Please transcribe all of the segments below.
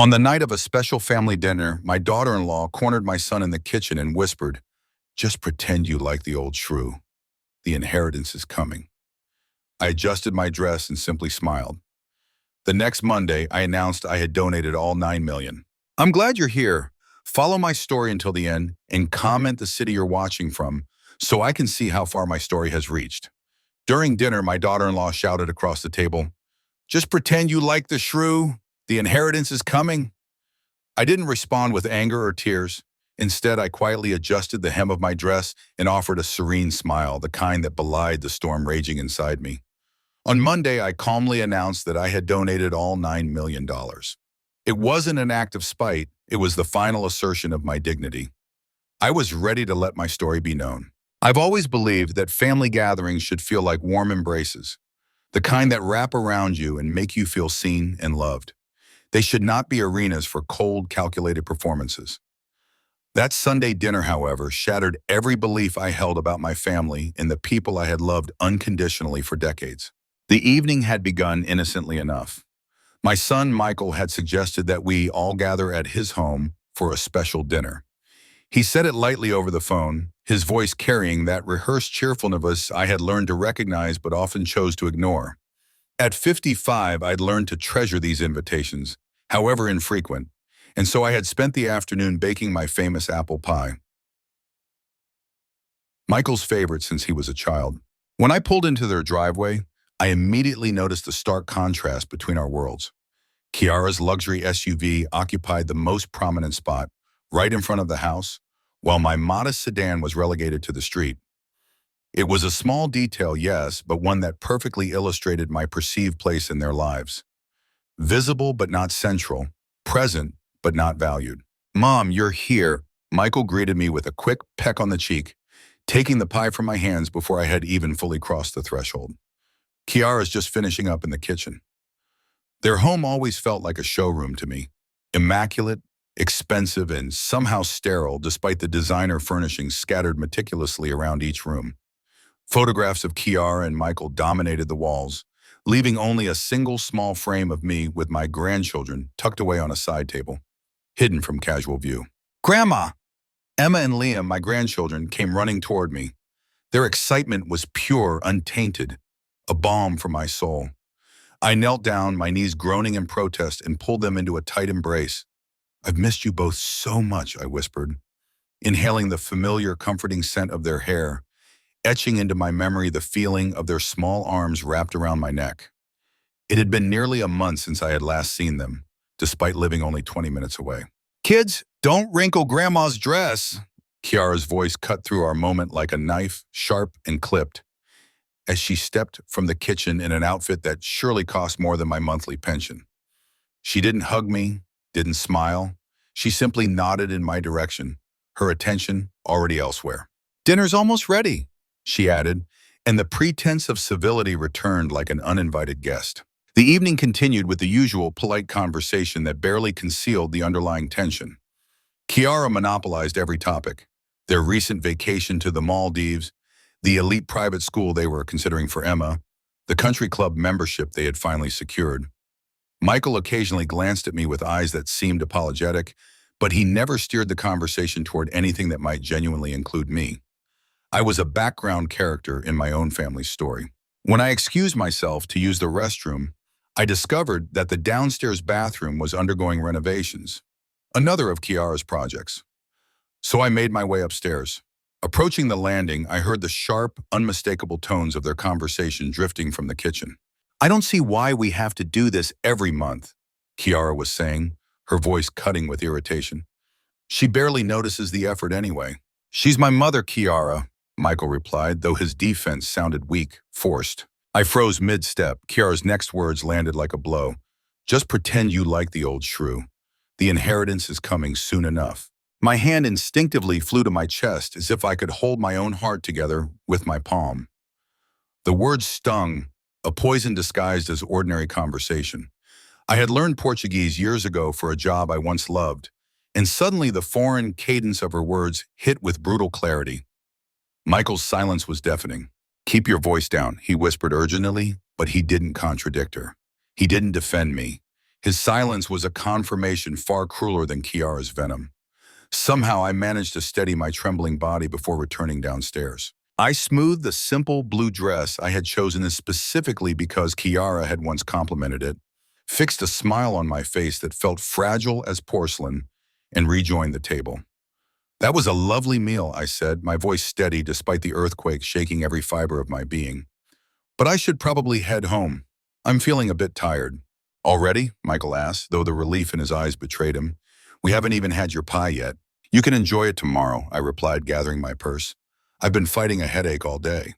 On the night of a special family dinner, my daughter-in-law cornered my son in the kitchen and whispered, "Just pretend you like the old shrew. The inheritance is coming." I adjusted my dress and simply smiled. The next Monday, I announced I had donated all 9 million. I'm glad you're here. Follow my story until the end and comment the city you're watching from so I can see how far my story has reached. During dinner, my daughter-in-law shouted across the table, "Just pretend you like the shrew. The inheritance is coming." I didn't respond with anger or tears. Instead, I quietly adjusted the hem of my dress and offered a serene smile, the kind that belied the storm raging inside me. On Monday, I calmly announced that I had donated all $9 million. It wasn't an act of spite, it was the final assertion of my dignity. I was ready to let my story be known. I've always believed that family gatherings should feel like warm embraces, the kind that wrap around you and make you feel seen and loved. They should not be arenas for cold, calculated performances. That Sunday dinner, however, shattered every belief I held about my family and the people I had loved unconditionally for decades. The evening had begun innocently enough. My son, Michael, had suggested that we all gather at his home for a special dinner. He said it lightly over the phone, his voice carrying that rehearsed cheerfulness I had learned to recognize but often chose to ignore. At 55, I'd learned to treasure these invitations, however infrequent, and so I had spent the afternoon baking my famous apple pie. Michael's favorite since he was a child. When I pulled into their driveway, I immediately noticed the stark contrast between our worlds. Kiara's luxury SUV occupied the most prominent spot, right in front of the house, while my modest sedan was relegated to the street. It was a small detail, yes, but one that perfectly illustrated my perceived place in their lives. Visible but not central, present but not valued. "Mom, you're here," Michael greeted me with a quick peck on the cheek, taking the pie from my hands before I had even fully crossed the threshold. Kiara's just finishing up in the kitchen. Their home always felt like a showroom to me, immaculate, expensive, and somehow sterile despite the designer furnishings scattered meticulously around each room. Photographs of Kiara and Michael dominated the walls, leaving only a single small frame of me with my grandchildren tucked away on a side table, hidden from casual view. "Grandma!" Emma and Liam, my grandchildren, came running toward me. Their excitement was pure, untainted, a balm for my soul. I knelt down, my knees groaning in protest, and pulled them into a tight embrace. "I've missed you both so much," I whispered, inhaling the familiar, comforting scent of their hair, etching into my memory the feeling of their small arms wrapped around my neck. It had been nearly a month since I had last seen them, despite living only 20 minutes away. "Kids, don't wrinkle Grandma's dress." Kiara's voice cut through our moment like a knife, sharp and clipped, as she stepped from the kitchen in an outfit that surely cost more than my monthly pension. She didn't hug me, didn't smile. She simply nodded in my direction, her attention already elsewhere. "Dinner's almost ready," she added, and the pretense of civility returned like an uninvited guest. The evening continued with the usual polite conversation that barely concealed the underlying tension. Kiara monopolized every topic: their recent vacation to the Maldives, the elite private school they were considering for Emma, the country club membership they had finally secured. Michael occasionally glanced at me with eyes that seemed apologetic, but he never steered the conversation toward anything that might genuinely include me. I was a background character in my own family's story. When I excused myself to use the restroom, I discovered that the downstairs bathroom was undergoing renovations, another of Kiara's projects. So I made my way upstairs. Approaching the landing, I heard the sharp, unmistakable tones of their conversation drifting from the kitchen. "I don't see why we have to do this every month," Kiara was saying, her voice cutting with irritation. "She barely notices the effort anyway." "She's my mother, Kiara," Michael replied, though his defense sounded weak, forced. I froze mid-step. Kiara's next words landed like a blow. "Just pretend you like the old shrew. The inheritance is coming soon enough." My hand instinctively flew to my chest as if I could hold my own heart together with my palm. The words stung, a poison disguised as ordinary conversation. I had learned Portuguese years ago for a job I once loved, and suddenly the foreign cadence of her words hit with brutal clarity. Michael's silence was deafening. "Keep your voice down," he whispered urgently, but he didn't contradict her. He didn't defend me. His silence was a confirmation far crueler than Kiara's venom. Somehow I managed to steady my trembling body before returning downstairs. I smoothed the simple blue dress I had chosen specifically because Kiara had once complimented it, fixed a smile on my face that felt fragile as porcelain, and rejoined the table. "That was a lovely meal," I said, my voice steady despite the earthquake shaking every fiber of my being. "But I should probably head home. I'm feeling a bit tired." "Already?" Michael asked, though the relief in his eyes betrayed him. "We haven't even had your pie yet." "You can enjoy it tomorrow," I replied, gathering my purse. "I've been fighting a headache all day."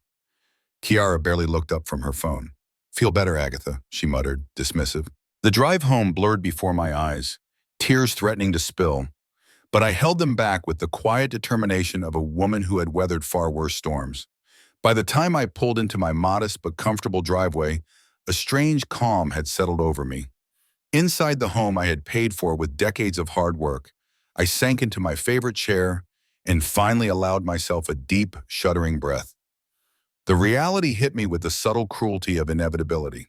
Kiara barely looked up from her phone. "Feel better, Agatha," she muttered, dismissive. The drive home blurred before my eyes, tears threatening to spill, but I held them back with the quiet determination of a woman who had weathered far worse storms. By the time I pulled into my modest but comfortable driveway, a strange calm had settled over me. Inside the home I had paid for with decades of hard work, I sank into my favorite chair and finally allowed myself a deep, shuddering breath. The reality hit me with the subtle cruelty of inevitability.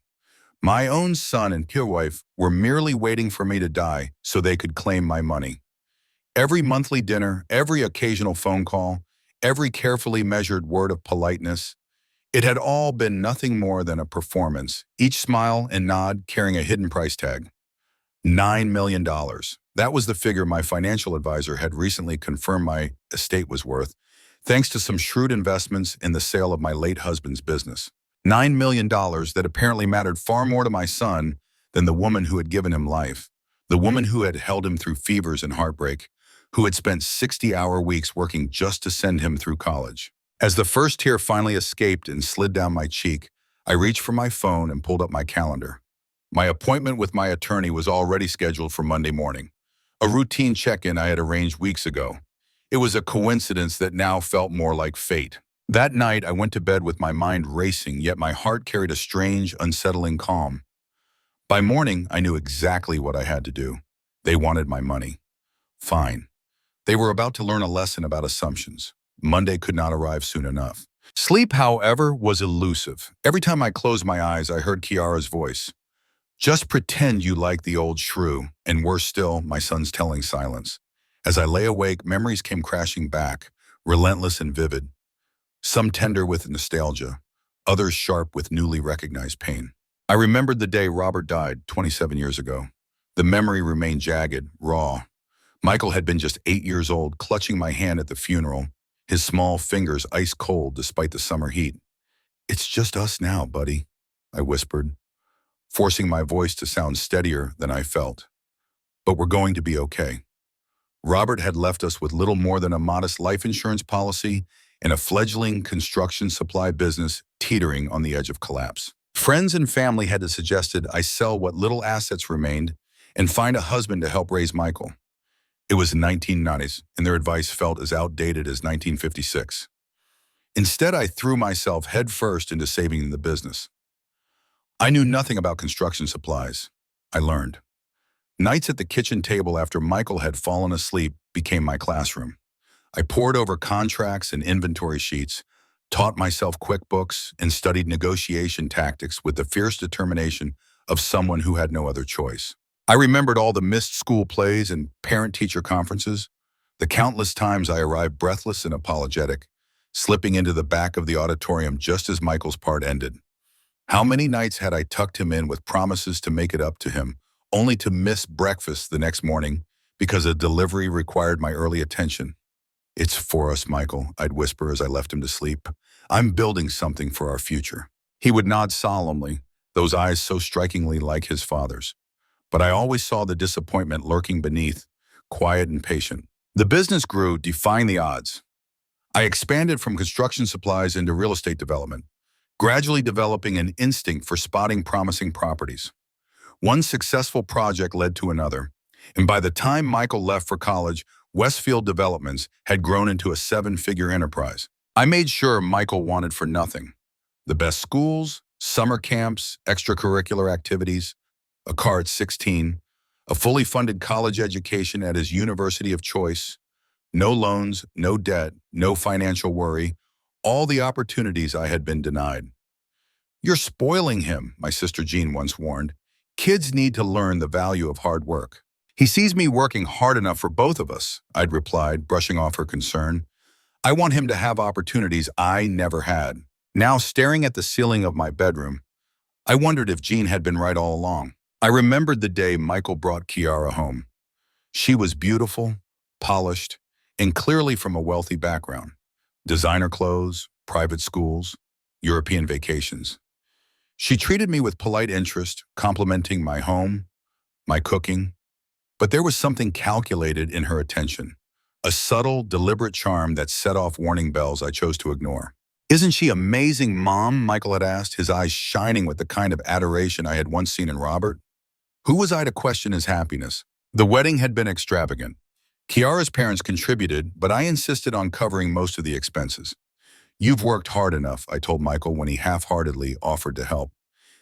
My own son and wife were merely waiting for me to die so they could claim my money. Every monthly dinner, every occasional phone call, every carefully measured word of politeness, it had all been nothing more than a performance, each smile and nod carrying a hidden price tag. $9 million. That was the figure my financial advisor had recently confirmed my estate was worth, thanks to some shrewd investments in the sale of my late husband's business. $9 million that apparently mattered far more to my son than the woman who had given him life, the woman who had held him through fevers and heartbreak, who had spent 60-hour weeks working just to send him through college. As the first tear finally escaped and slid down my cheek, I reached for my phone and pulled up my calendar. My appointment with my attorney was already scheduled for Monday morning, a routine check-in I had arranged weeks ago. It was a coincidence that now felt more like fate. That night, I went to bed with my mind racing, yet my heart carried a strange, unsettling calm. By morning, I knew exactly what I had to do. They wanted my money. Fine. They were about to learn a lesson about assumptions. Monday could not arrive soon enough. Sleep, however, was elusive. Every time I closed my eyes, I heard Kiara's voice. "Just pretend you like the old Shrew," and worse still, my son's telling silence. As I lay awake, memories came crashing back, relentless and vivid. Some tender with nostalgia, others sharp with newly recognized pain. I remembered the day Robert died 27 years ago. The memory remained jagged, raw. Michael had been just 8 years old, clutching my hand at the funeral, his small fingers ice cold despite the summer heat. "It's just us now, buddy," I whispered, forcing my voice to sound steadier than I felt. "But we're going to be okay." Robert had left us with little more than a modest life insurance policy and a fledgling construction supply business teetering on the edge of collapse. Friends and family had suggested I sell what little assets remained and find a husband to help raise Michael. It was the 1990s, and their advice felt as outdated as 1956. Instead, I threw myself headfirst into saving the business. I knew nothing about construction supplies. I learned. Nights at the kitchen table after Michael had fallen asleep became my classroom. I pored over contracts and inventory sheets, taught myself QuickBooks, and studied negotiation tactics with the fierce determination of someone who had no other choice. I remembered all the missed school plays and parent-teacher conferences, the countless times I arrived breathless and apologetic, slipping into the back of the auditorium just as Michael's part ended. How many nights had I tucked him in with promises to make it up to him, only to miss breakfast the next morning because a delivery required my early attention? "It's for us, Michael," I'd whisper as I left him to sleep. "I'm building something for our future." He would nod solemnly, those eyes so strikingly like his father's. But I always saw the disappointment lurking beneath, quiet and patient. The business grew, defying the odds. I expanded from construction supplies into real estate development, gradually developing an instinct for spotting promising properties. One successful project led to another, and by the time Michael left for college, Westfield Developments had grown into a 7-figure enterprise. I made sure Michael wanted for nothing: the best schools, summer camps, extracurricular activities, a car at 16, a fully funded college education at his university of choice, no loans, no debt, no financial worry, all the opportunities I had been denied. "You're spoiling him," my sister Jean once warned. Kids need to learn the value of hard work. He sees me working hard enough for both of us, I'd replied, brushing off her concern. I want him to have opportunities I never had. Now, staring at the ceiling of my bedroom, I wondered if Jean had been right all along. I remembered the day Michael brought Kiara home. She was beautiful, polished, and clearly from a wealthy background. Designer clothes, private schools, European vacations. She treated me with polite interest, complimenting my home, my cooking. But there was something calculated in her attention, a subtle, deliberate charm that set off warning bells I chose to ignore. "Isn't she amazing, Mom?" Michael had asked, his eyes shining with the kind of adoration I had once seen in Robert. Who was I to question his happiness? The wedding had been extravagant. Kiara's parents contributed, but I insisted on covering most of the expenses. "You've worked hard enough," I told Michael when he half-heartedly offered to help.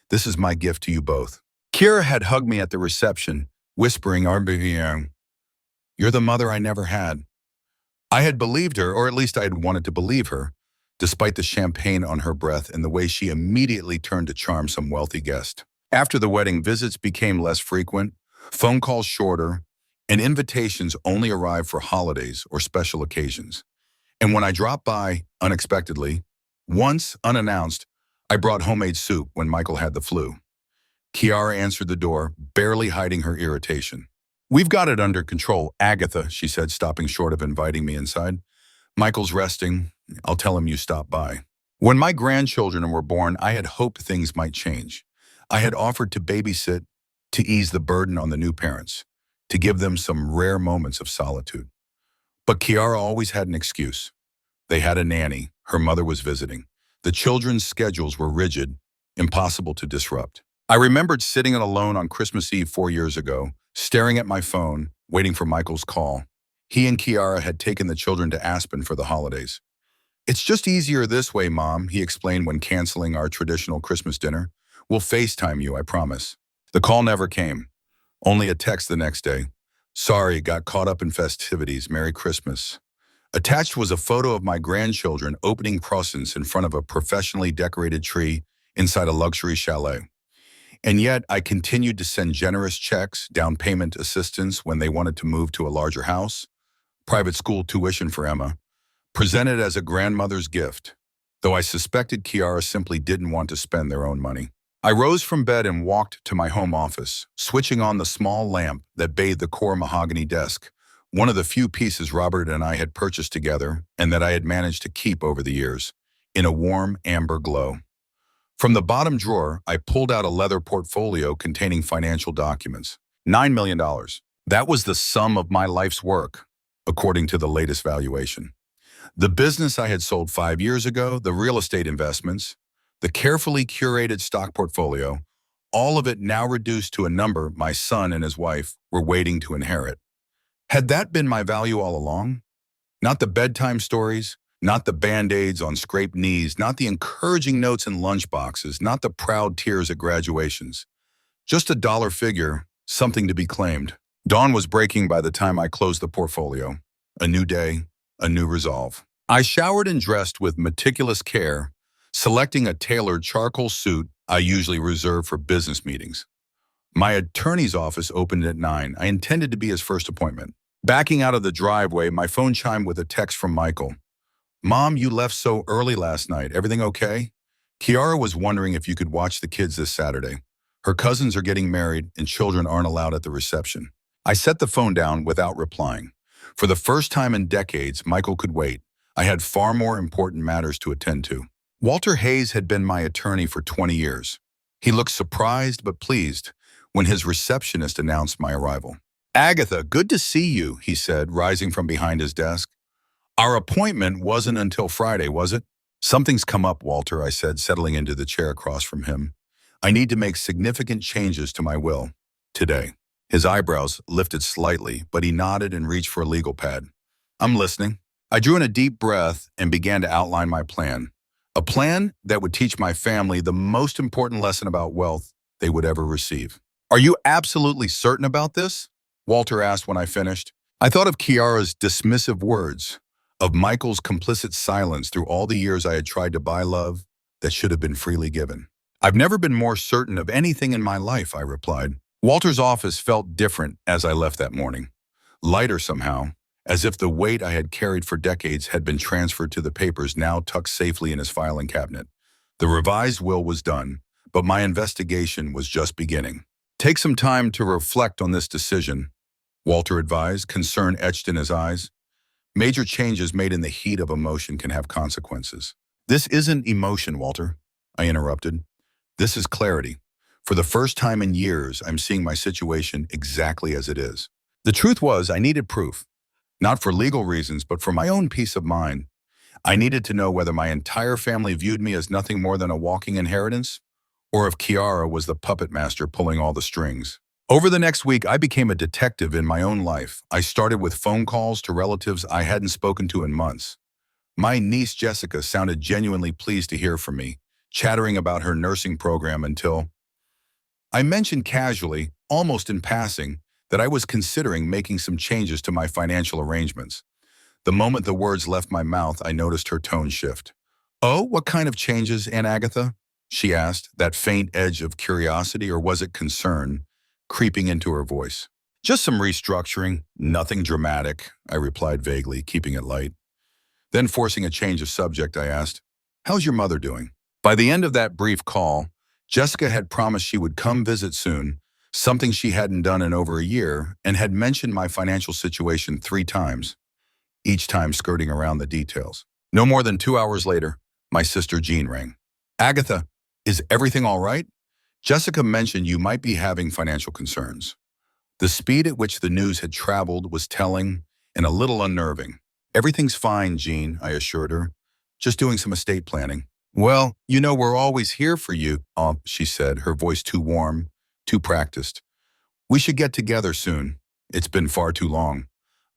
"This is my gift to you both." Kiara had hugged me at the reception, whispering, "You're the mother I never had." I had believed her, or at least I had wanted to believe her, despite the champagne on her breath and the way she immediately turned to charm some wealthy guest. After the wedding, visits became less frequent, phone calls shorter, and invitations only arrived for holidays or special occasions. And when I dropped by unexpectedly, once unannounced, I brought homemade soup when Michael had the flu. Kiara answered the door, barely hiding her irritation. "We've got it under control, Agatha," she said, stopping short of inviting me inside. "Michael's resting. I'll tell him you stopped by." When my grandchildren were born, I had hoped things might change. I had offered to babysit to ease the burden on the new parents, to give them some rare moments of solitude. But Kiara always had an excuse. They had a nanny. Her mother was visiting. The children's schedules were rigid, impossible to disrupt. I remembered sitting alone on Christmas Eve 4 years ago, staring at my phone, waiting for Michael's call. He and Kiara had taken the children to Aspen for the holidays. "It's just easier this way, Mom," he explained when canceling our traditional Christmas dinner. "We'll FaceTime you, I promise." The call never came. Only a text the next day. "Sorry, got caught up in festivities. Merry Christmas." Attached was a photo of my grandchildren opening presents in front of a professionally decorated tree inside a luxury chalet. And yet, I continued to send generous checks, down payment assistance when they wanted to move to a larger house, private school tuition for Emma, presented as a grandmother's gift, though I suspected Kiara simply didn't want to spend their own money. I rose from bed and walked to my home office, switching on the small lamp that bathed the core mahogany desk, one of the few pieces Robert and I had purchased together and that I had managed to keep over the years, in a warm amber glow. From the bottom drawer, I pulled out a leather portfolio containing financial documents. $9 million. That was the sum of my life's work, according to the latest valuation. The business I had sold 5 years ago, the real estate investments, the carefully curated stock portfolio, all of it now reduced to a number my son and his wife were waiting to inherit. Had that been my value all along? Not the bedtime stories, not the Band-Aids on scraped knees, not the encouraging notes in lunchboxes, not the proud tears at graduations. Just a dollar figure, something to be claimed. Dawn was breaking by the time I closed the portfolio. A new day, a new resolve. I showered and dressed with meticulous care, selecting a tailored charcoal suit I usually reserve for business meetings. My attorney's office opened at 9. I intended to be his first appointment. Backing out of the driveway, my phone chimed with a text from Michael. "Mom, you left so early last night. Everything okay? Kiara was wondering if you could watch the kids this Saturday. Her cousins are getting married and children aren't allowed at the reception." I set the phone down without replying. For the first time in decades, Michael could wait. I had far more important matters to attend to. Walter Hayes had been my attorney for 20 years. He looked surprised but pleased when his receptionist announced my arrival. "Agatha, good to see you," he said, rising from behind his desk. "Our appointment wasn't until Friday, was it?" "Something's come up, Walter," I said, settling into the chair across from him. "I need to make significant changes to my will. Today." His eyebrows lifted slightly, but he nodded and reached for a legal pad. "I'm listening." I drew in a deep breath and began to outline my plan. A plan that would teach my family the most important lesson about wealth they would ever receive. "Are you absolutely certain about this?" Walter asked when I finished. I thought of Kiara's dismissive words, of Michael's complicit silence through all the years I had tried to buy love that should have been freely given. I've never been more certain of anything in my life, I replied. Walter's office felt different as I left that morning. Lighter somehow, as if the weight I had carried for decades had been transferred to the papers now tucked safely in his filing cabinet. The revised will was done, but my investigation was just beginning. Take some time to reflect on this decision, Walter advised, concern etched in his eyes. Major changes made in the heat of emotion can have consequences. This isn't emotion, Walter, I interrupted. This is clarity. For the first time in years, I'm seeing my situation exactly as it is. The truth was, I needed proof. Not for legal reasons, but for my own peace of mind. I needed to know whether my entire family viewed me as nothing more than a walking inheritance, or if Kiara was the puppet master pulling all the strings. Over the next week, I became a detective in my own life. I started with phone calls to relatives I hadn't spoken to in months. My niece Jessica sounded genuinely pleased to hear from me, chattering about her nursing program until I mentioned casually, almost in passing, that I was considering making some changes to my financial arrangements. The moment the words left my mouth, I noticed her tone shift. "Oh, what kind of changes, Aunt Agatha?" she asked, that faint edge of curiosity, or was it concern, creeping into her voice. "Just some restructuring, nothing dramatic," I replied vaguely, keeping it light. Then, forcing a change of subject, I asked, "How's your mother doing?" By the end of that brief call, Jessica had promised she would come visit soon, something she hadn't done in over a year, and had mentioned my financial situation 3 times, each time skirting around the details. No more than 2 hours later, my sister Jean rang. "Agatha, is everything all right? Jessica mentioned you might be having financial concerns." The speed at which the news had traveled was telling and a little unnerving. "Everything's fine, Jean," I assured her. "Just doing some estate planning." "Well, you know we're always here for you," she said, her voice too warm, too practiced. "We should get together soon. It's been far too long."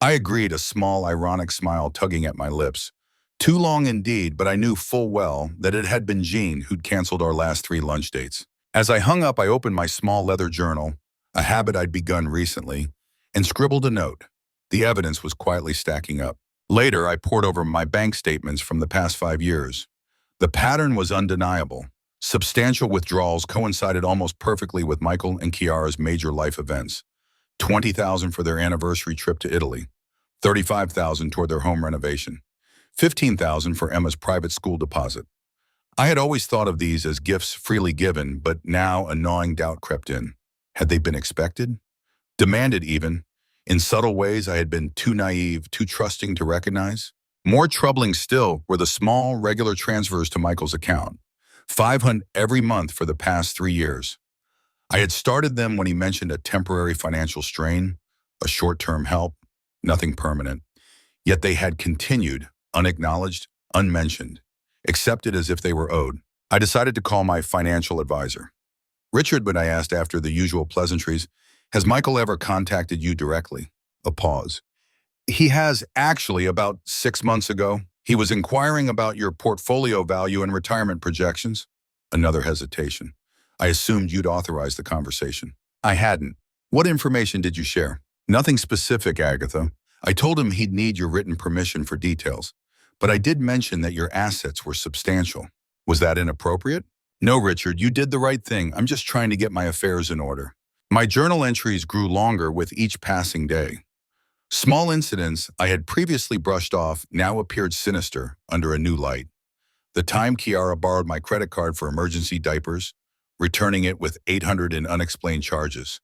I agreed, a small, ironic smile tugging at my lips. Too long indeed, but I knew full well that it had been Jean who'd canceled our last 3 lunch dates. As I hung up, I opened my small leather journal, a habit I'd begun recently, and scribbled a note. The evidence was quietly stacking up. Later, I pored over my bank statements from the past 5 years. The pattern was undeniable. Substantial withdrawals coincided almost perfectly with Michael and Kiara's major life events. $20,000 for their anniversary trip to Italy, $35,000 toward their home renovation, $15,000 for Emma's private school deposit. I had always thought of these as gifts freely given, but now a gnawing doubt crept in. Had they been expected? Demanded even? In subtle ways I had been too naive, too trusting to recognize? More troubling still were the small, regular transfers to Michael's account, $500 every month for the past 3 years. I had started them when he mentioned a temporary financial strain, a short-term help, nothing permanent. Yet they had continued, unacknowledged, unmentioned, accepted as if they were owed. I decided to call my financial advisor. "Richard," when I asked after the usual pleasantries, "has Michael ever contacted you directly?" A pause. "He has, actually, about 6 months ago. He was inquiring about your portfolio value and retirement projections." Another hesitation. "I assumed you'd authorize the conversation." "I hadn't. What information did you share?" "Nothing specific, Agatha. I told him he'd need your written permission for details, but I did mention that your assets were substantial." "Was that inappropriate?" "No, Richard, you did the right thing. I'm just trying to get my affairs in order." My journal entries grew longer with each passing day. Small incidents I had previously brushed off now appeared sinister under a new light. The time Kiara borrowed my credit card for emergency diapers, returning it with $800 in unexplained charges.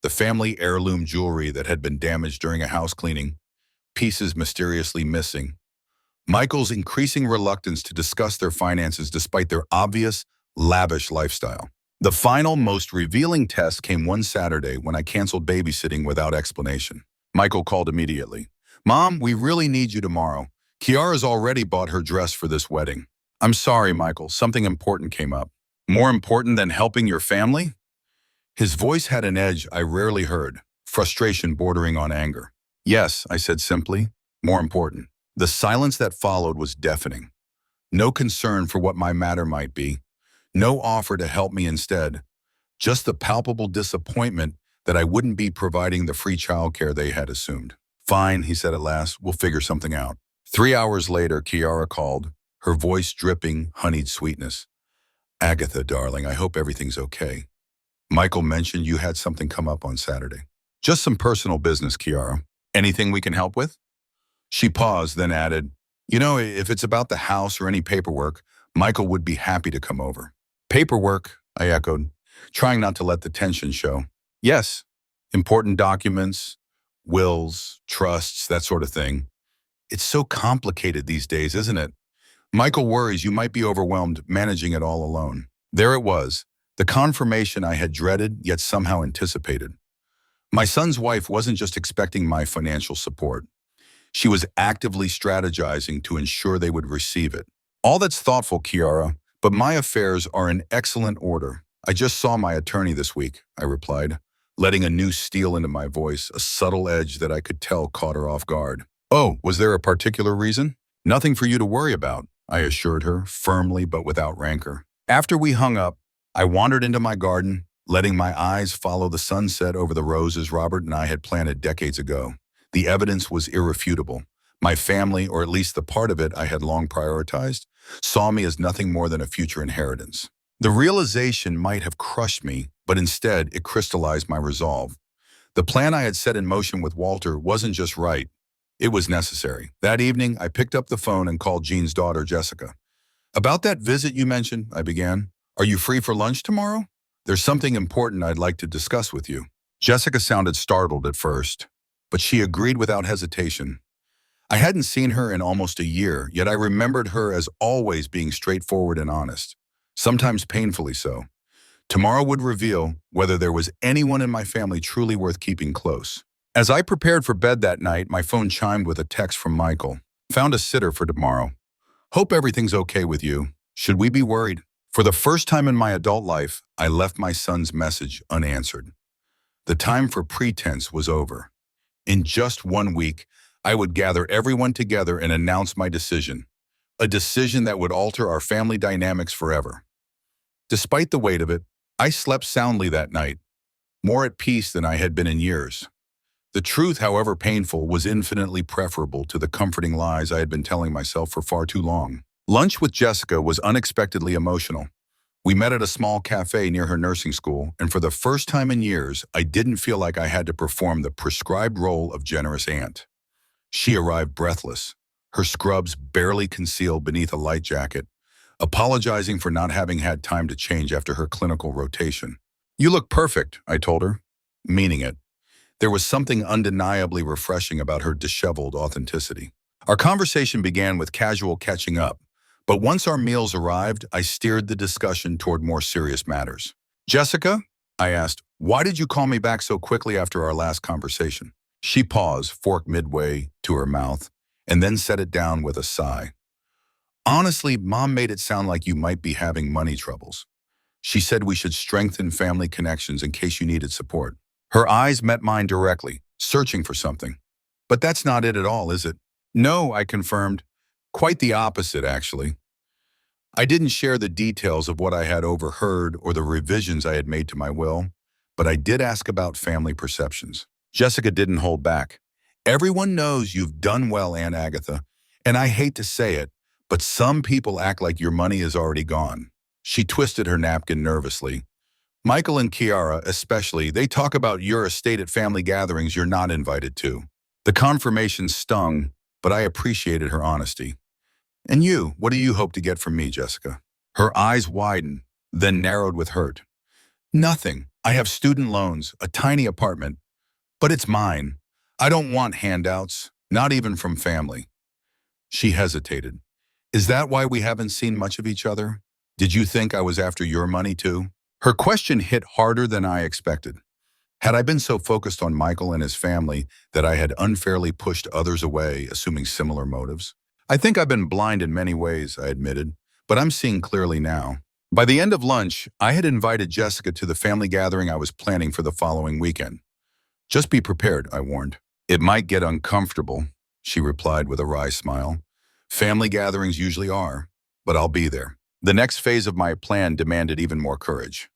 The family heirloom jewelry that had been damaged during a house cleaning, pieces mysteriously missing. Michael's increasing reluctance to discuss their finances despite their obvious, lavish lifestyle. The final, most revealing test came one Saturday when I canceled babysitting without explanation. Michael called immediately. "Mom, we really need you tomorrow. Kiara's already bought her dress for this wedding." "I'm sorry, Michael, something important came up." "More important than helping your family?" His voice had an edge I rarely heard, frustration bordering on anger. "Yes," I said simply, "more important." The silence that followed was deafening. No concern for what my matter might be, no offer to help me instead, just the palpable disappointment that I wouldn't be providing the free childcare they had assumed. "Fine," he said at last, "we'll figure something out." 3 hours later, Kiara called, her voice dripping honeyed sweetness. Agatha, darling, I hope everything's okay. Michael mentioned you had something come up on Saturday. Just some personal business, Kiara. Anything we can help with? She paused, then added, you know, if it's about the house or any paperwork, Michael would be happy to come over. Paperwork, I echoed, trying not to let the tension show. Yes, important documents, wills, trusts, that sort of thing. It's so complicated these days, isn't it? Michael worries you might be overwhelmed managing it all alone. There it was, the confirmation I had dreaded yet somehow anticipated. My son's wife wasn't just expecting my financial support. She was actively strategizing to ensure they would receive it. All that's thoughtful, Kiara, but my affairs are in excellent order. I just saw my attorney this week, I replied, letting a new steel into my voice, a subtle edge that I could tell caught her off guard. Oh, was there a particular reason? Nothing for you to worry about, I assured her, firmly but without rancor. After we hung up, I wandered into my garden, letting my eyes follow the sunset over the roses Robert and I had planted decades ago. The evidence was irrefutable. My family, or at least the part of it I had long prioritized, saw me as nothing more than a future inheritance. The realization might have crushed me, but instead it crystallized my resolve. The plan I had set in motion with Walter wasn't just right. It was necessary. That evening, I picked up the phone and called Jean's daughter, Jessica. About that visit you mentioned, I began. Are you free for lunch tomorrow? There's something important I'd like to discuss with you. Jessica sounded startled at first, but she agreed without hesitation. I hadn't seen her in almost a year, yet I remembered her as always being straightforward and honest, sometimes painfully so. Tomorrow would reveal whether there was anyone in my family truly worth keeping close. As I prepared for bed that night, my phone chimed with a text from Michael. Found a sitter for tomorrow. Hope everything's okay with you. Should we be worried? For the first time in my adult life, I left my son's message unanswered. The time for pretense was over. In just 1 week, I would gather everyone together and announce my decision, a decision that would alter our family dynamics forever. Despite the weight of it, I slept soundly that night, more at peace than I had been in years. The truth, however painful, was infinitely preferable to the comforting lies I had been telling myself for far too long. Lunch with Jessica was unexpectedly emotional. We met at a small cafe near her nursing school, and for the first time in years, I didn't feel like I had to perform the prescribed role of generous aunt. She arrived breathless, her scrubs barely concealed beneath a light jacket, apologizing for not having had time to change after her clinical rotation. You look perfect, I told her, meaning it. There was something undeniably refreshing about her disheveled authenticity. Our conversation began with casual catching up, but once our meals arrived, I steered the discussion toward more serious matters. Jessica, I asked, why did you call me back so quickly after our last conversation? She paused, fork midway to her mouth, and then set it down with a sigh. Honestly, Mom made it sound like you might be having money troubles. She said we should strengthen family connections in case you needed support. Her eyes met mine directly, searching for something. But that's not it at all, is it? No, I confirmed. Quite the opposite, actually. I didn't share the details of what I had overheard or the revisions I had made to my will, but I did ask about family perceptions. Jessica didn't hold back. Everyone knows you've done well, Aunt Agatha, and I hate to say it, but some people act like your money is already gone. She twisted her napkin nervously. Michael and Kiara, especially, they talk about your estate at family gatherings you're not invited to. The confirmation stung, but I appreciated her honesty. And you, what do you hope to get from me, Jessica? Her eyes widened, then narrowed with hurt. Nothing. I have student loans, a tiny apartment, but it's mine. I don't want handouts, not even from family. She hesitated. Is that why we haven't seen much of each other? Did you think I was after your money too? Her question hit harder than I expected. Had I been so focused on Michael and his family that I had unfairly pushed others away, assuming similar motives? I think I've been blind in many ways, I admitted, but I'm seeing clearly now. By the end of lunch, I had invited Jessica to the family gathering I was planning for the following weekend. Just be prepared, I warned. It might get uncomfortable, she replied with a wry smile. Family gatherings usually are, but I'll be there. The next phase of my plan demanded even more courage.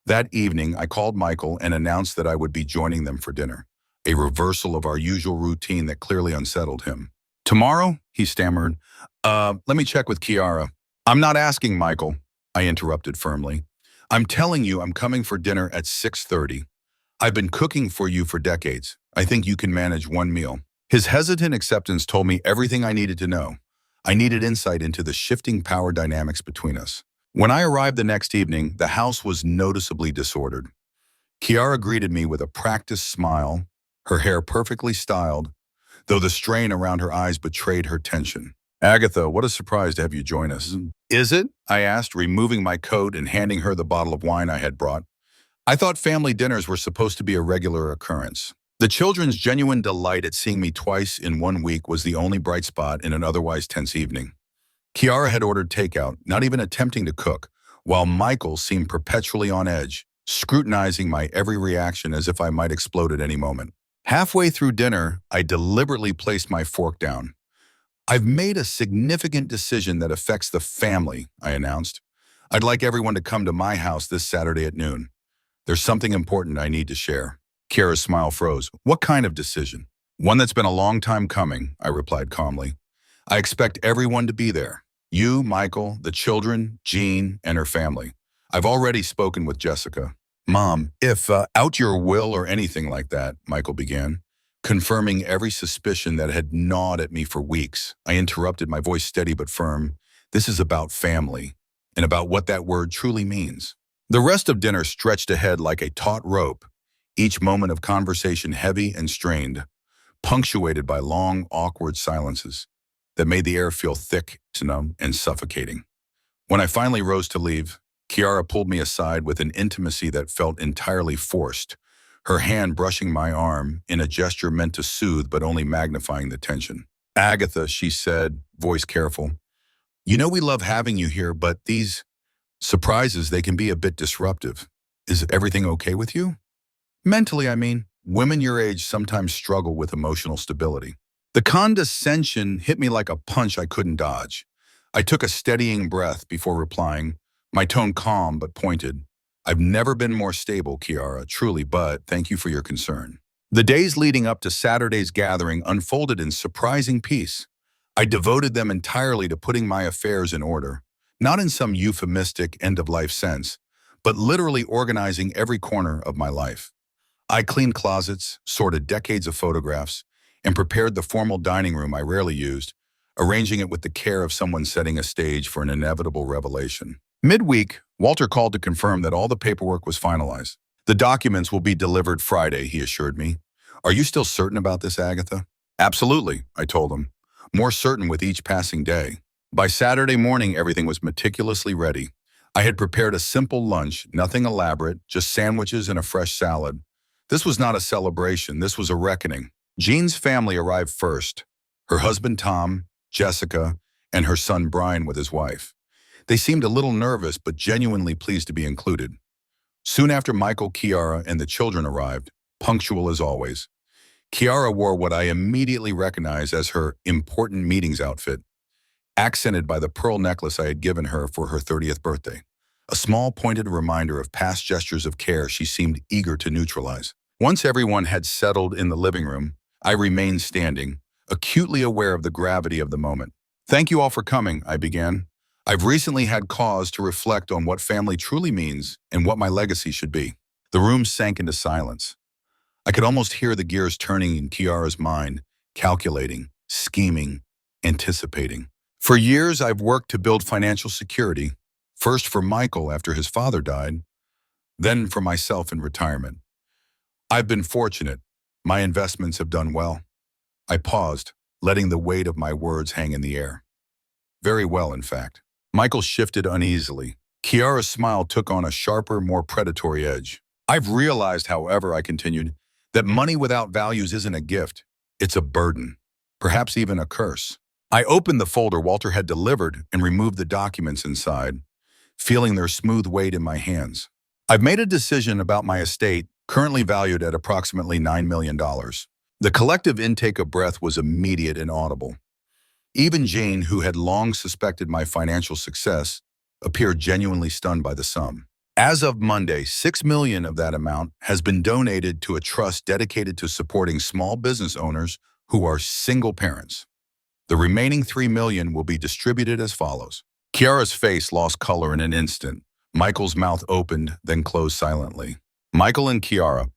That evening, I called Michael and announced that I would be joining them for dinner, a reversal of our usual routine that clearly unsettled him. Tomorrow, he stammered, let me check with Kiara. I'm not asking, Michael. I interrupted firmly. I'm telling you I'm coming for dinner at 6:30. I've been cooking for you for decades. I think you can manage one meal. His hesitant acceptance told me everything I needed to know. I needed insight into the shifting power dynamics between us. When I arrived the next evening, the house was noticeably disordered. Kiara greeted me with a practiced smile, her hair perfectly styled, though the strain around her eyes betrayed her tension. Agatha, what a surprise to have you join us. Is it? I asked, removing my coat and handing her the bottle of wine I had brought. I thought family dinners were supposed to be a regular occurrence. The children's genuine delight at seeing me twice in 1 week was the only bright spot in an otherwise tense evening. Kiara had ordered takeout, not even attempting to cook, while Michael seemed perpetually on edge, scrutinizing my every reaction as if I might explode at any moment. Halfway through dinner, I deliberately placed my fork down. I've made a significant decision that affects the family, I announced. I'd like everyone to come to my house this Saturday at noon. There's something important I need to share. Kiara's smile froze. What kind of decision? One that's been a long time coming, I replied calmly. I expect everyone to be there. You, Michael, the children, Jean, and her family. I've already spoken with Jessica. Mom, if out your will or anything like that, Michael began, confirming every suspicion that had gnawed at me for weeks. I interrupted, my voice steady but firm. This is about family, and about what that word truly means. The rest of dinner stretched ahead like a taut rope, each moment of conversation heavy and strained, punctuated by long, awkward silences that made the air feel thick, numb, and suffocating. When I finally rose to leave, Kiara pulled me aside with an intimacy that felt entirely forced, her hand brushing my arm in a gesture meant to soothe but only magnifying the tension. Agatha, she said, voice careful, you know we love having you here, but these surprises, they can be a bit disruptive. Is everything okay with you? Mentally, I mean. Women your age sometimes struggle with emotional stability. The condescension hit me like a punch I couldn't dodge. I took a steadying breath before replying, my tone calm but pointed. I've never been more stable, Kiara, truly, but thank you for your concern. The days leading up to Saturday's gathering unfolded in surprising peace. I devoted them entirely to putting my affairs in order, not in some euphemistic end-of-life sense, but literally organizing every corner of my life. I cleaned closets, sorted decades of photographs, and prepared the formal dining room I rarely used, arranging it with the care of someone setting a stage for an inevitable revelation. Midweek, Walter called to confirm that all the paperwork was finalized. The documents will be delivered Friday, he assured me. Are you still certain about this, Agatha? Absolutely, I told him, more certain with each passing day. By Saturday morning, everything was meticulously ready. I had prepared a simple lunch, nothing elaborate, just sandwiches and a fresh salad. This was not a celebration, this was a reckoning. Jean's family arrived first. Her husband Tom, Jessica, and her son Brian with his wife. They seemed a little nervous but genuinely pleased to be included. Soon after Michael, Kiara, and the children arrived, punctual as always. Kiara wore what I immediately recognized as her important meetings outfit, accented by the pearl necklace I had given her for her 30th birthday. A small pointed reminder of past gestures of care she seemed eager to neutralize. Once everyone had settled in the living room, I remained standing, acutely aware of the gravity of the moment. Thank you all for coming, I began. I've recently had cause to reflect on what family truly means and what my legacy should be. The room sank into silence. I could almost hear the gears turning in Kiara's mind, calculating, scheming, anticipating. For years, I've worked to build financial security, first for Michael after his father died, then for myself in retirement. I've been fortunate. My investments have done well. I paused, letting the weight of my words hang in the air. Very well, in fact. Michael shifted uneasily. Kiara's smile took on a sharper, more predatory edge. I've realized, however, I continued, that money without values isn't a gift. It's a burden, perhaps even a curse. I opened the folder Walter had delivered and removed the documents inside, feeling their smooth weight in my hands. I've made a decision about my estate, currently valued at approximately $9 million. The collective intake of breath was immediate and audible. Even Jane, who had long suspected my financial success, appeared genuinely stunned by the sum. As of Monday, $6 million of that amount has been donated to a trust dedicated to supporting small business owners who are single parents. The remaining $3 million will be distributed as follows. Kiara's face lost color in an instant. Michael's mouth opened, then closed silently. Michael and Kiara,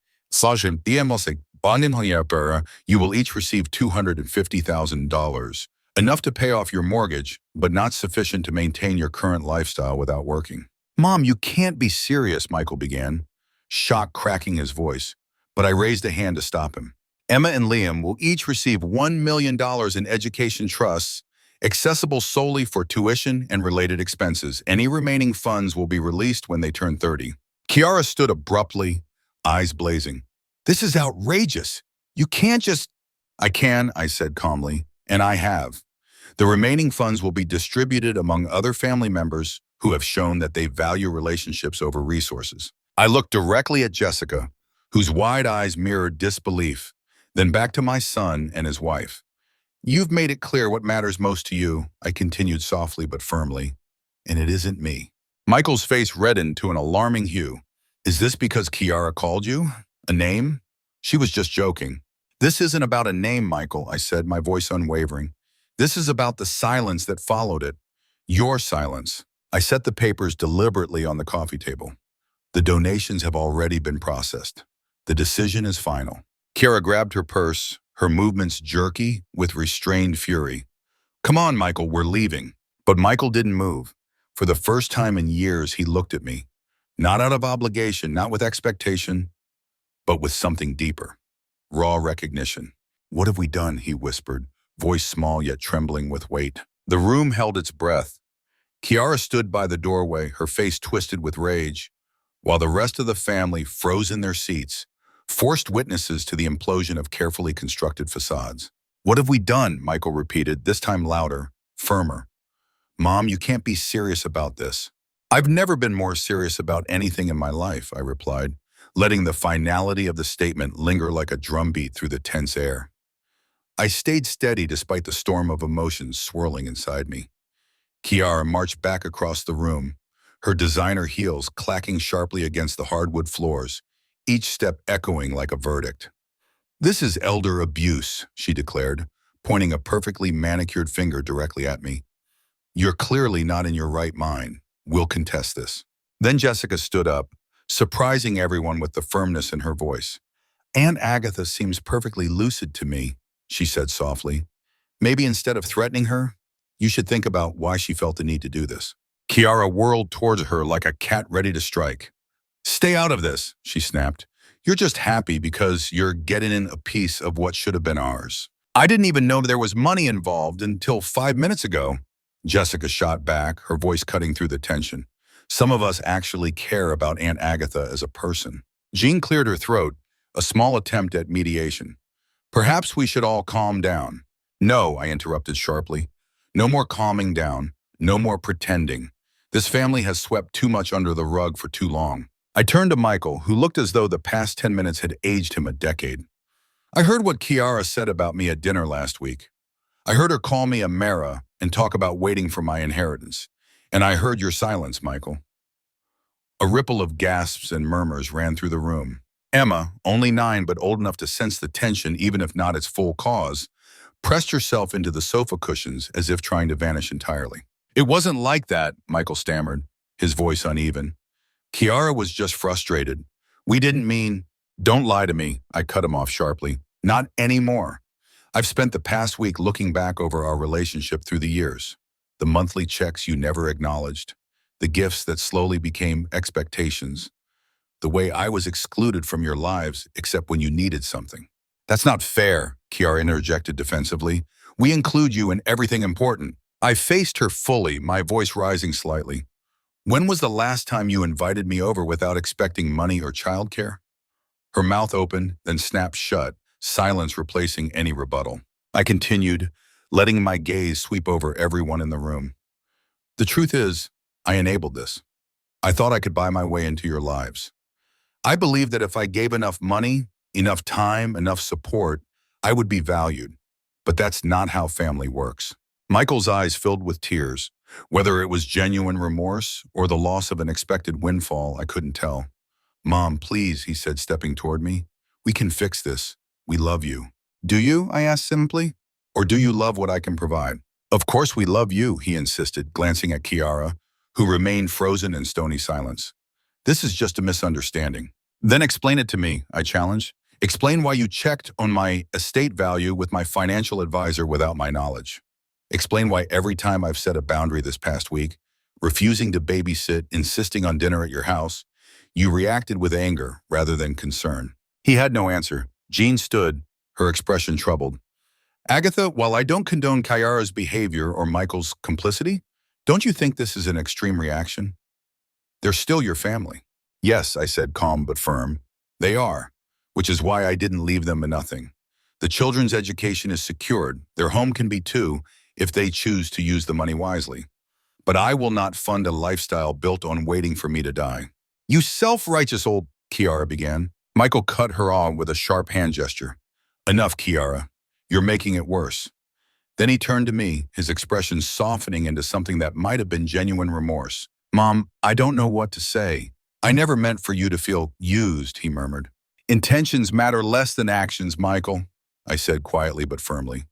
you will each receive $250,000, enough to pay off your mortgage, but not sufficient to maintain your current lifestyle without working. Mom, you can't be serious, Michael began, shock cracking his voice, but I raised a hand to stop him. Emma and Liam will each receive $1 million in education trusts, accessible solely for tuition and related expenses. Any remaining funds will be released when they turn 30. Kiara stood abruptly, eyes blazing. This is outrageous. You can't just... I can, I said calmly, and I have. The remaining funds will be distributed among other family members who have shown that they value relationships over resources. I looked directly at Jessica, whose wide eyes mirrored disbelief, then back to my son and his wife. You've made it clear what matters most to you, I continued softly but firmly, and it isn't me. Michael's face reddened to an alarming hue. Is this because Kiara called you? A name? She was just joking. This isn't about a name, Michael, I said, my voice unwavering. This is about the silence that followed it. Your silence. I set the papers deliberately on the coffee table. The donations have already been processed. The decision is final. Kiara grabbed her purse, her movements jerky with restrained fury. Come on, Michael, we're leaving. But Michael didn't move. For the first time in years, he looked at me. Not out of obligation, not with expectation, but with something deeper. Raw recognition. What have we done, he whispered, voice small yet trembling with weight. The room held its breath. Kiara stood by the doorway, her face twisted with rage, while the rest of the family froze in their seats, forced witnesses to the implosion of carefully constructed facades. What have we done? Michael repeated, this time louder, firmer. Mom, you can't be serious about this. I've never been more serious about anything in my life, I replied, letting the finality of the statement linger like a drumbeat through the tense air. I stayed steady despite the storm of emotions swirling inside me. Kiara marched back across the room, her designer heels clacking sharply against the hardwood floors, each step echoing like a verdict. This is elder abuse, she declared, pointing a perfectly manicured finger directly at me. You're clearly not in your right mind. We'll contest this. Then Jessica stood up, surprising everyone with the firmness in her voice. Aunt Agatha seems perfectly lucid to me, she said softly. Maybe instead of threatening her, you should think about why she felt the need to do this. Kiara whirled towards her like a cat ready to strike. Stay out of this, she snapped. You're just happy because you're getting in a piece of what should have been ours. I didn't even know there was money involved until 5 minutes ago. Jessica shot back, her voice cutting through the tension. Some of us actually care about Aunt Agatha as a person. Jean cleared her throat, a small attempt at mediation. Perhaps we should all calm down. No, I interrupted sharply. No more calming down. No more pretending. This family has swept too much under the rug for too long. I turned to Michael, who looked as though the past 10 minutes had aged him a decade. I heard what Kiara said about me at dinner last week. I heard her call me a Mara and talk about waiting for my inheritance. And I heard your silence, Michael. A ripple of gasps and murmurs ran through the room. Emma, only 9 but old enough to sense the tension even if not its full cause, pressed herself into the sofa cushions as if trying to vanish entirely. It wasn't like that, Michael stammered, his voice uneven. Kiara was just frustrated. We didn't mean... Don't lie to me, I cut him off sharply. Not anymore. I've spent the past week looking back over our relationship through the years. The monthly checks you never acknowledged. The gifts that slowly became expectations. The way I was excluded from your lives except when you needed something. That's not fair, Kiara interjected defensively. We include you in everything important. I faced her fully, my voice rising slightly. When was the last time you invited me over without expecting money or childcare? Her mouth opened, then snapped shut, silence replacing any rebuttal. I continued, letting my gaze sweep over everyone in the room. The truth is, I enabled this. I thought I could buy my way into your lives. I believed that if I gave enough money, enough time, enough support, I would be valued. But that's not how family works. Michael's eyes filled with tears. Whether it was genuine remorse or the loss of an expected windfall, I couldn't tell. Mom, please, he said, stepping toward me. We can fix this. We love you. Do you? I asked simply. Or do you love what I can provide? Of course we love you, he insisted, glancing at Kiara, who remained frozen in stony silence. This is just a misunderstanding. Then explain it to me, I challenged. Explain why you checked on my estate value with my financial advisor without my knowledge. Explain why every time I've set a boundary this past week, refusing to babysit, insisting on dinner at your house, you reacted with anger rather than concern. He had no answer. Jean stood, her expression troubled. Agatha, while I don't condone Kiara's behavior or Michael's complicity, don't you think this is an extreme reaction? They're still your family. Yes, I said, calm but firm. They are, which is why I didn't leave them with nothing. The children's education is secured. Their home can be too, if they choose to use the money wisely. But I will not fund a lifestyle built on waiting for me to die. You self-righteous old, Kiara began. Michael cut her off with a sharp hand gesture. Enough, Kiara. You're making it worse. Then he turned to me, his expression softening into something that might have been genuine remorse. Mom, I don't know what to say. I never meant for you to feel used, he murmured. Intentions matter less than actions, Michael, I said quietly but firmly.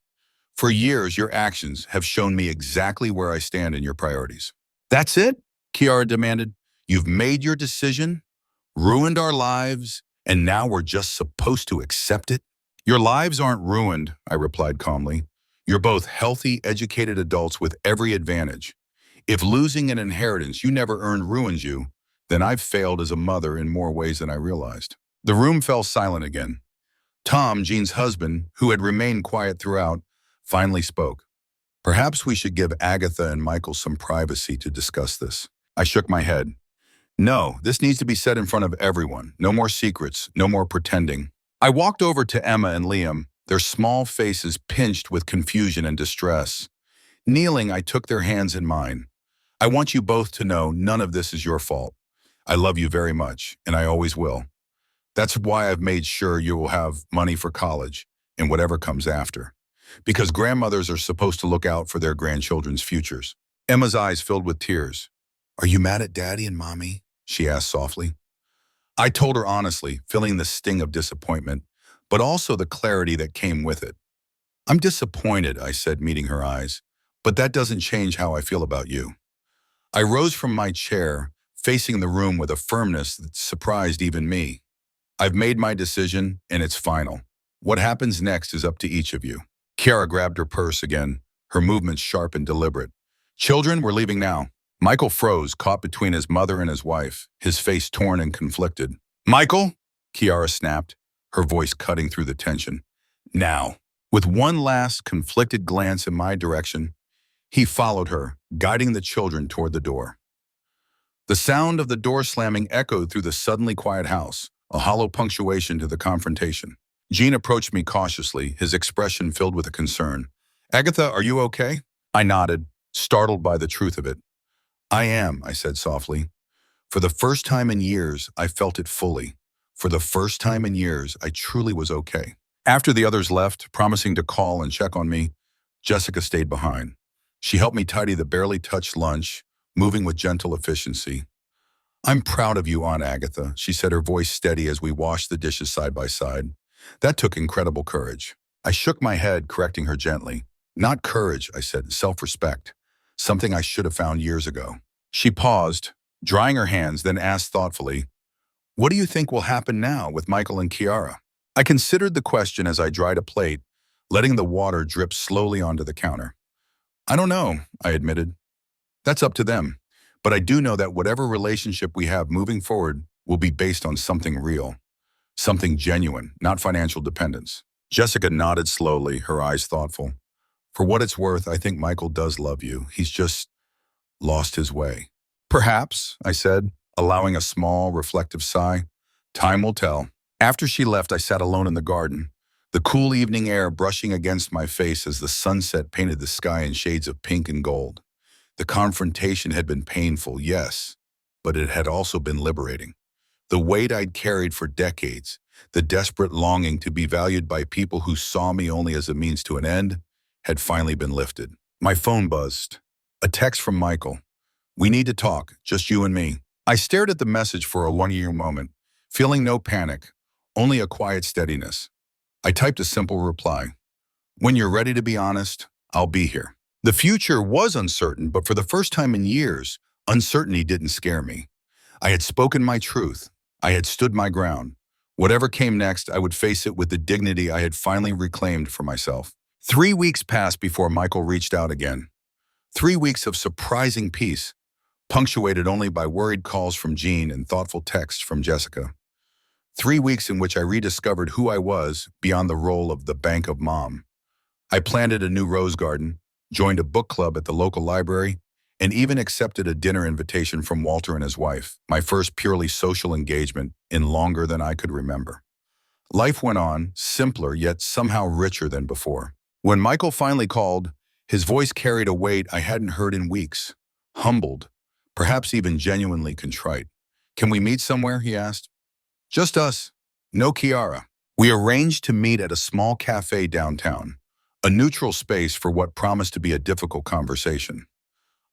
For years, your actions have shown me exactly where I stand in your priorities. That's it? Kiara demanded. You've made your decision, ruined our lives, and now we're just supposed to accept it? Your lives aren't ruined, I replied calmly. You're both healthy, educated adults with every advantage. If losing an inheritance you never earned ruins you, then I've failed as a mother in more ways than I realized. The room fell silent again. Tom, Jean's husband, who had remained quiet throughout, finally spoke. Perhaps we should give Agatha and Michael some privacy to discuss this. I shook my head. No, this needs to be said in front of everyone. No more secrets, no more pretending. I walked over to Emma and Liam, their small faces pinched with confusion and distress. Kneeling, I took their hands in mine. I want you both to know none of this is your fault. I love you very much, and I always will. That's why I've made sure you will have money for college and whatever comes after. Because grandmothers are supposed to look out for their grandchildren's futures. Emma's eyes filled with tears. Are you mad at Daddy and Mommy? She asked softly. I told her honestly, feeling the sting of disappointment, but also the clarity that came with it. I'm disappointed, I said, meeting her eyes, but that doesn't change how I feel about you. I rose from my chair, facing the room with a firmness that surprised even me. I've made my decision, and it's final. What happens next is up to each of you. Kiara grabbed her purse again, her movements sharp and deliberate. Children, we're leaving now. Michael froze, caught between his mother and his wife, his face torn and conflicted. Michael, Kiara snapped, her voice cutting through the tension. Now. With one last conflicted glance in my direction, he followed her, guiding the children toward the door. The sound of the door slamming echoed through the suddenly quiet house, a hollow punctuation to the confrontation. Jean approached me cautiously, his expression filled with a concern. Agatha, are you okay? I nodded, startled by the truth of it. I am, I said softly. For the first time in years, I felt it fully. For the first time in years, I truly was okay. After the others left, promising to call and check on me, Jessica stayed behind. She helped me tidy the barely touched lunch, moving with gentle efficiency. I'm proud of you, Aunt Agatha, she said, her voice steady as we washed the dishes side by side. That took incredible courage. I shook my head, correcting her gently. Not courage, I said, self-respect. Something I should have found years ago. She paused, drying her hands, then asked thoughtfully, what do you think will happen now with Michael and Kiara? I considered the question as I dried a plate, letting the water drip slowly onto the counter. I don't know, I admitted. That's up to them. But I do know that whatever relationship we have moving forward will be based on something real. Something genuine, not financial dependence. Jessica nodded slowly, her eyes thoughtful. For what it's worth, I think Michael does love you. He's just lost his way. Perhaps, I said, allowing a small, reflective sigh. Time will tell. After she left, I sat alone in the garden, the cool evening air brushing against my face as the sunset painted the sky in shades of pink and gold. The confrontation had been painful, yes, but it had also been liberating. The weight I'd carried for decades, the desperate longing to be valued by people who saw me only as a means to an end, had finally been lifted. My phone buzzed. A text from Michael. We need to talk, just you and me. I stared at the message for a one-year moment, feeling no panic, only a quiet steadiness. I typed a simple reply. When you're ready to be honest, I'll be here. The future was uncertain, but for the first time in years, uncertainty didn't scare me. I had spoken my truth. I had stood my ground. Whatever came next, I would face it with the dignity I had finally reclaimed for myself. 3 weeks passed before Michael reached out again. 3 weeks of surprising peace, punctuated only by worried calls from Jean and thoughtful texts from Jessica. 3 weeks in which I rediscovered who I was beyond the role of the bank of mom. I planted a new rose garden, joined a book club at the local library, and even accepted a dinner invitation from Walter and his wife, my first purely social engagement in longer than I could remember. Life went on, simpler yet somehow richer than before. When Michael finally called, his voice carried a weight I hadn't heard in weeks. Humbled, perhaps even genuinely contrite. "Can we meet somewhere?" he asked. "Just us. No Kiara." We arranged to meet at a small cafe downtown, a neutral space for what promised to be a difficult conversation.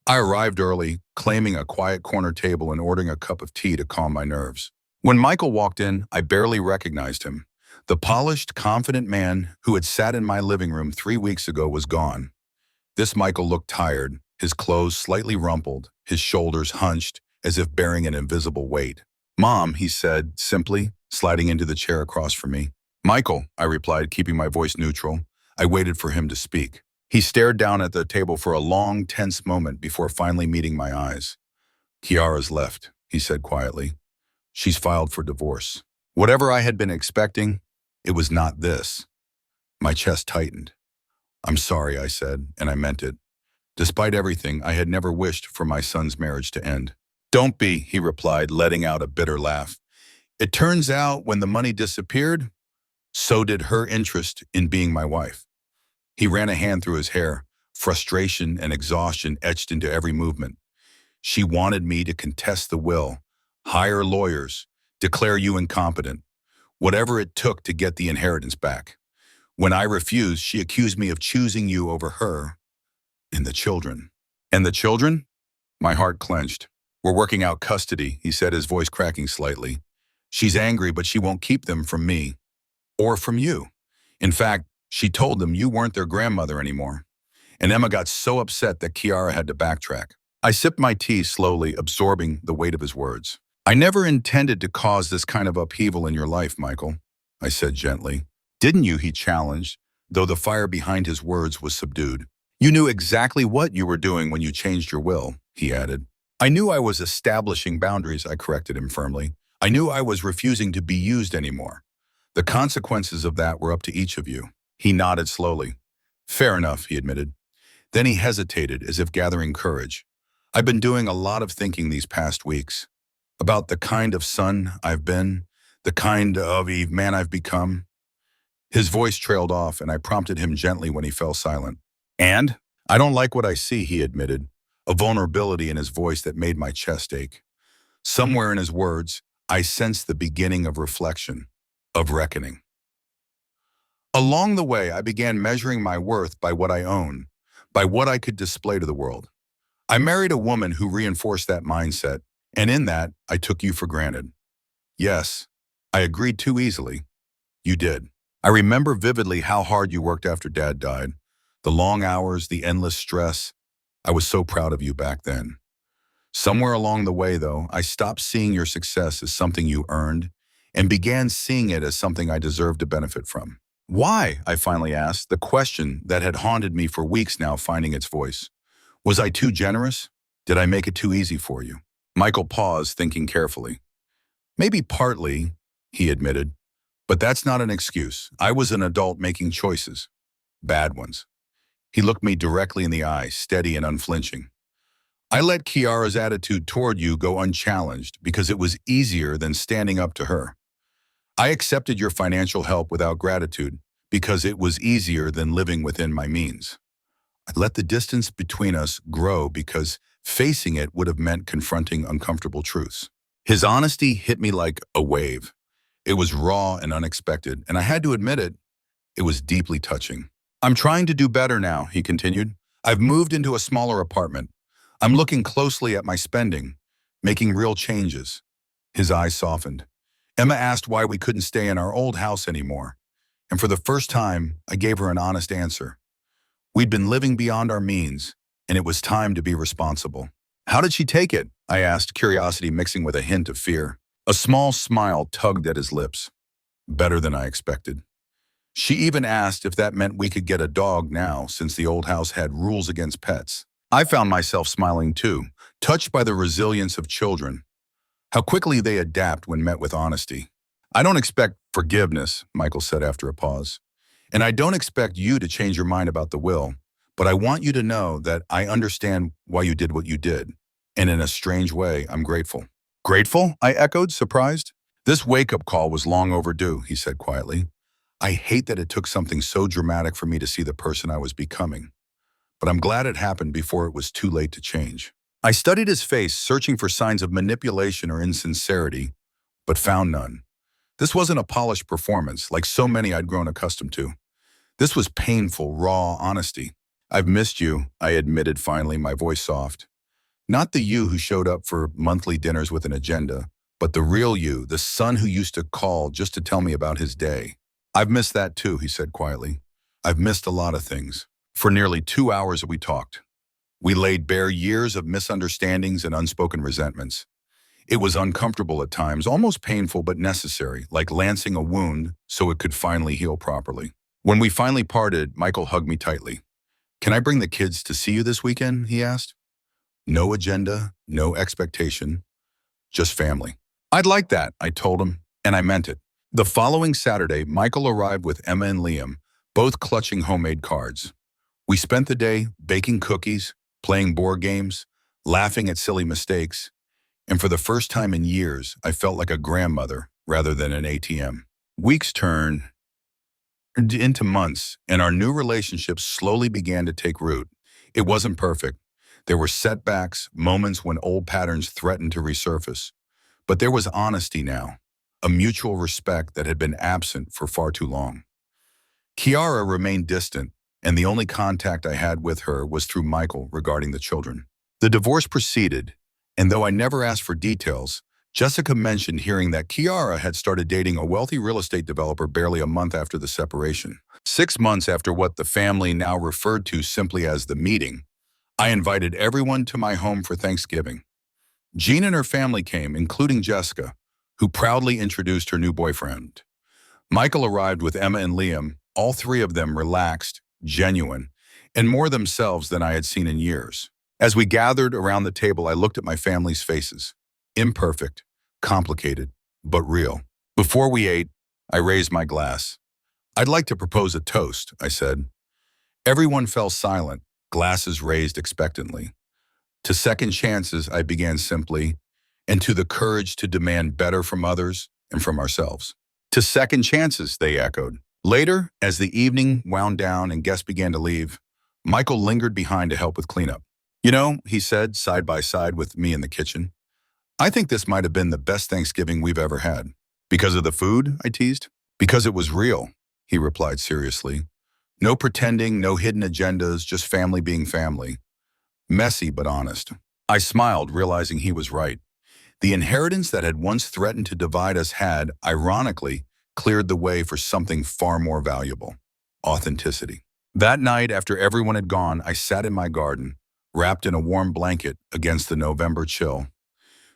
I arrived early, claiming a quiet corner table and ordering a cup of tea to calm my nerves. When Michael walked in, I barely recognized him. The polished, confident man who had sat in my living room 3 weeks ago was gone. This Michael looked tired, his clothes slightly rumpled, his shoulders hunched, as if bearing an invisible weight. "Mom," he said, simply, sliding into the chair across from me. "Michael," I replied, keeping my voice neutral. I waited for him to speak. He stared down at the table for a long, tense moment before finally meeting my eyes. "Kiara's left," he said quietly. "She's filed for divorce." Whatever I had been expecting, it was not this. My chest tightened. "I'm sorry," I said, and I meant it. Despite everything, I had never wished for my son's marriage to end. "Don't be," he replied, letting out a bitter laugh. "It turns out when the money disappeared, so did her interest in being my wife." He ran a hand through his hair, frustration and exhaustion etched into every movement. "She wanted me to contest the will, hire lawyers, declare you incompetent, whatever it took to get the inheritance back. When I refused, she accused me of choosing you over her and the children." "And the children?" My heart clenched. "We're working out custody," he said, his voice cracking slightly. "She's angry, but she won't keep them from me. Or from you. In fact, she told them you weren't their grandmother anymore." And Emma got so upset that Kiara had to backtrack. I sipped my tea slowly, absorbing the weight of his words. "I never intended to cause this kind of upheaval in your life, Michael," I said gently. "Didn't you?" he challenged, though the fire behind his words was subdued. "You knew exactly what you were doing when you changed your will," he added. "I knew I was establishing boundaries," I corrected him firmly. "I knew I was refusing to be used anymore. The consequences of that were up to each of you." He nodded slowly. "Fair enough," he admitted. Then he hesitated, as if gathering courage. "I've been doing a lot of thinking these past weeks about the kind of son I've been, the kind of man I've become." His voice trailed off, and I prompted him gently when he fell silent. "And? I don't like what I see," he admitted, a vulnerability in his voice that made my chest ache. Somewhere in his words, I sensed the beginning of reflection, of reckoning. Along the way, I began measuring my worth by what I own, by what I could display to the world. I married a woman who reinforced that mindset, and in that, I took you for granted. Yes, I agreed too easily. You did. I remember vividly how hard you worked after Dad died. The long hours, the endless stress. I was so proud of you back then. Somewhere along the way, though, I stopped seeing your success as something you earned and began seeing it as something I deserved to benefit from. "Why?" I finally asked, the question that had haunted me for weeks now finding its voice. "Was I too generous? Did I make it too easy for you?" Michael paused, thinking carefully. "Maybe partly," he admitted, "but that's not an excuse. I was an adult making choices. Bad ones." He looked me directly in the eye, steady and unflinching. "I let Kiara's attitude toward you go unchallenged because it was easier than standing up to her. I accepted your financial help without gratitude because it was easier than living within my means. I let the distance between us grow because facing it would have meant confronting uncomfortable truths." His honesty hit me like a wave. It was raw and unexpected, and I had to admit it, it was deeply touching. "I'm trying to do better now," he continued. "I've moved into a smaller apartment. I'm looking closely at my spending, making real changes." His eyes softened. "Emma asked why we couldn't stay in our old house anymore, and for the first time, I gave her an honest answer. We'd been living beyond our means, and it was time to be responsible. How did she take it? I asked, curiosity mixing with a hint of fear. A small smile tugged at his lips. Better than I expected. She even asked if that meant we could get a dog now, since the old house had rules against pets. I found myself smiling too, touched by the resilience of children, how quickly they adapt when met with honesty. I don't expect forgiveness, Michael said after a pause. And I don't expect you to change your mind about the will, but I want you to know that I understand why you did what you did. And in a strange way, I'm grateful. Grateful? I echoed, surprised. This wake-up call was long overdue, he said quietly. I hate that it took something so dramatic for me to see the person I was becoming, but I'm glad it happened before it was too late to change. I studied his face, searching for signs of manipulation or insincerity, but found none. This wasn't a polished performance, like so many I'd grown accustomed to. This was painful, raw honesty. I've missed you, I admitted finally, my voice soft. Not the you who showed up for monthly dinners with an agenda, but the real you, the son who used to call just to tell me about his day. I've missed that too, he said quietly. I've missed a lot of things. For nearly 2 hours we talked. We laid bare years of misunderstandings and unspoken resentments. It was uncomfortable at times, almost painful but necessary, like lancing a wound so it could finally heal properly. When we finally parted, Michael hugged me tightly. Can I bring the kids to see you this weekend? He asked. No agenda, no expectation, just family. I'd like that, I told him, and I meant it. The following Saturday, Michael arrived with Emma and Liam, both clutching homemade cards. We spent the day baking cookies, playing board games, laughing at silly mistakes, and for the first time in years, I felt like a grandmother rather than an ATM. Weeks turned into months, and our new relationship slowly began to take root. It wasn't perfect. There were setbacks, moments when old patterns threatened to resurface. But there was honesty now, a mutual respect that had been absent for far too long. Kiara remained distant, and the only contact I had with her was through Michael regarding the children. The divorce proceeded, and though I never asked for details, Jessica mentioned hearing that Kiara had started dating a wealthy real estate developer barely a month after the separation. 6 months after what the family now referred to simply as the meeting, I invited everyone to my home for Thanksgiving. Jean and her family came, including Jessica, who proudly introduced her new boyfriend. Michael arrived with Emma and Liam, all three of them relaxed, genuine, and more themselves than I had seen in years. As we gathered around the table, I looked at my family's faces. Imperfect, complicated, but real. Before we ate, I raised my glass. I'd like to propose a toast, I said. Everyone fell silent, glasses raised expectantly. To second chances, I began simply, and to the courage to demand better from others and from ourselves. To second chances, they echoed. Later, as the evening wound down and guests began to leave, Michael lingered behind to help with cleanup. You know, he said, side by side with me in the kitchen, I think this might have been the best Thanksgiving we've ever had. Because of the food, I teased. Because it was real, he replied seriously. No pretending, no hidden agendas, just family being family. Messy but honest. I smiled, realizing he was right. The inheritance that had once threatened to divide us had, ironically, cleared the way for something far more valuable: authenticity. That night, after everyone had gone, I sat in my garden, wrapped in a warm blanket against the November chill.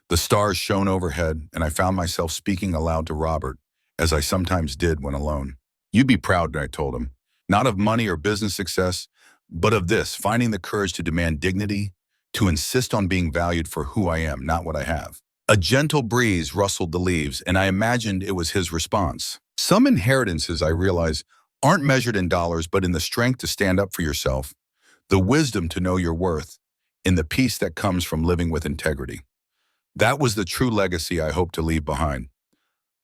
The stars shone overhead, and I found myself speaking aloud to Robert, as I sometimes did when alone. You'd be proud, I told him, not of money or business success, but of this, finding the courage to demand dignity, to insist on being valued for who I am, not what I have. A gentle breeze rustled the leaves, and I imagined it was his response. Some inheritances, I realize, aren't measured in dollars, but in the strength to stand up for yourself, the wisdom to know your worth, in the peace that comes from living with integrity. That was the true legacy I hoped to leave behind.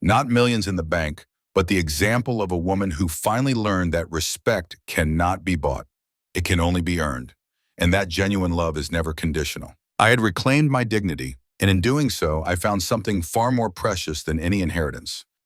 Not millions in the bank, but the example of a woman who finally learned that respect cannot be bought. It can only be earned, and that genuine love is never conditional. I had reclaimed my dignity, and in doing so, I found something far more precious than any inheritance: